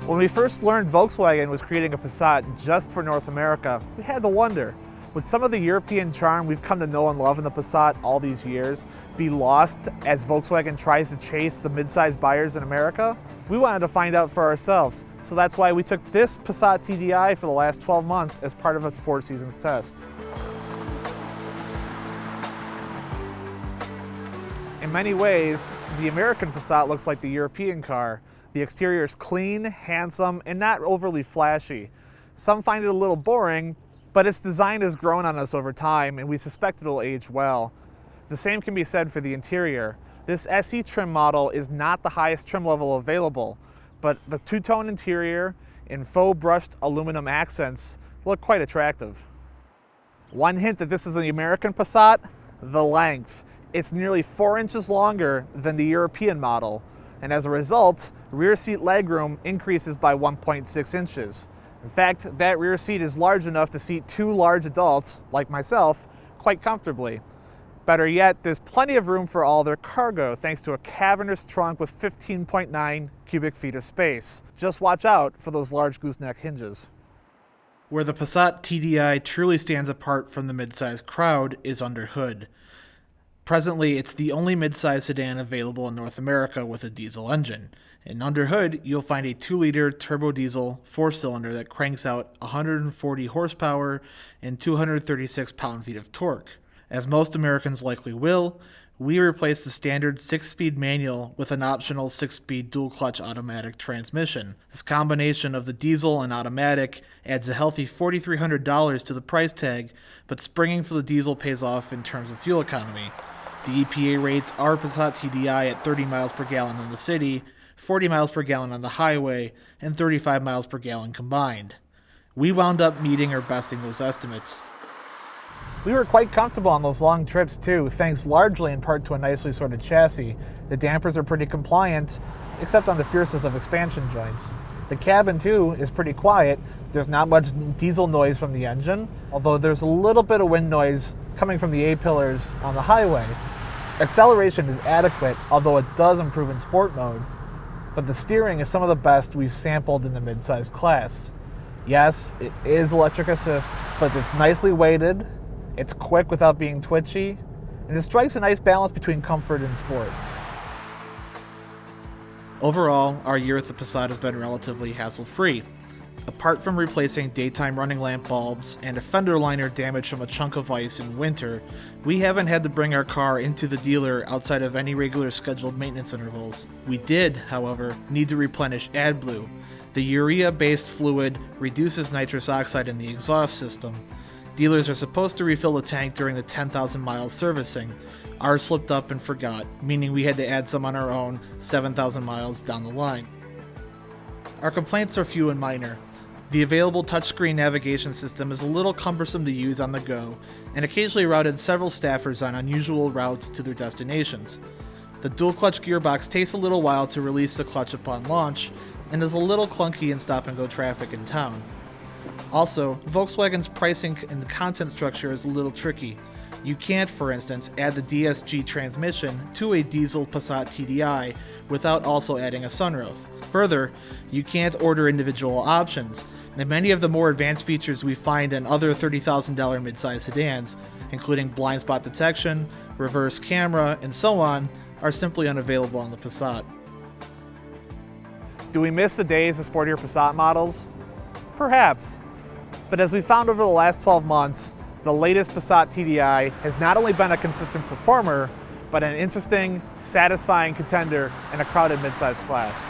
When we first learned Volkswagen was creating a Passat just for North America, we had to wonder, would some of the European charm we've come to know and love in the Passat all these years be lost as Volkswagen tries to chase the mid-size buyers in America? We wanted to find out for ourselves, so that's why we took this Passat TDI for the last 12 months as part of a 4 seasons test. In many ways, the American Passat looks like the European car. The exterior is clean, handsome, and not overly flashy. Some find it a little boring, but its design has grown on us over time, and we suspect it'll age well. The same can be said for the interior. This SE trim model is not the highest trim level available, but the two-tone interior and faux brushed aluminum accents look quite attractive. One hint that this is the American Passat: the length. It's nearly 4 inches longer than the European model, and as a result, rear seat legroom increases by 1.6 inches. In fact, that rear seat is large enough to seat 2 large adults, like myself, quite comfortably. Better yet, there's plenty of room for all their cargo thanks to a cavernous trunk with 15.9 cubic feet of space. Just watch out for those large gooseneck hinges. Where the Passat TDI truly stands apart from the midsize crowd is under hood. Presently, it's the only midsize sedan available in North America with a diesel engine. And under hood, you'll find a 2-liter turbo diesel 4-cylinder that cranks out 140 horsepower and 236 pound-feet of torque. As most Americans likely will, we replaced the standard 6-speed manual with an optional 6-speed dual-clutch automatic transmission. This combination of the diesel and automatic adds a healthy $4,300 to the price tag, but springing for the diesel pays off in terms of fuel economy. The EPA rates our Passat TDI at 30 miles per gallon in the city, 40 miles per gallon on the highway, and 35 miles per gallon combined. We wound up meeting or besting those estimates. We were quite comfortable on those long trips too, thanks largely in part to a nicely sorted chassis. The dampers are pretty compliant, except on the fiercest of expansion joints. The cabin too is pretty quiet. There's not much diesel noise from the engine, although there's a little bit of wind noise coming from the A-pillars on the highway. Acceleration is adequate, although it does improve in sport mode, but the steering is some of the best we've sampled in the midsize class. Yes, it is electric assist, but it's nicely weighted, it's quick without being twitchy, and it strikes a nice balance between comfort and sport. Overall, our year with the Passat has been relatively hassle-free. Apart from replacing daytime running lamp bulbs and a fender liner damaged from a chunk of ice in winter, we haven't had to bring our car into the dealer outside of any regular scheduled maintenance intervals. We did, however, need to replenish AdBlue. The urea-based fluid reduces nitrous oxide in the exhaust system. Dealers are supposed to refill the tank during the 10,000 miles servicing. Ours slipped up and forgot, meaning we had to add some on our own 7,000 miles down the line. Our complaints are few and minor. The available touchscreen navigation system is a little cumbersome to use on the go, and occasionally routed several staffers on unusual routes to their destinations. The dual-clutch gearbox takes a little while to release the clutch upon launch, and is a little clunky in stop-and-go traffic in town. Also, Volkswagen's pricing and content structure is a little tricky. You can't, for instance, add the DSG transmission to a diesel Passat TDI without also adding a sunroof. Further, you can't order individual options, and many of the more advanced features we find in other $30,000 midsize sedans, including blind spot detection, reverse camera, and so on, are simply unavailable on the Passat. Do we miss the days of sportier Passat models? Perhaps. But as we found over the last 12 months, the latest Passat TDI has not only been a consistent performer, but an interesting, satisfying contender in a crowded midsize class.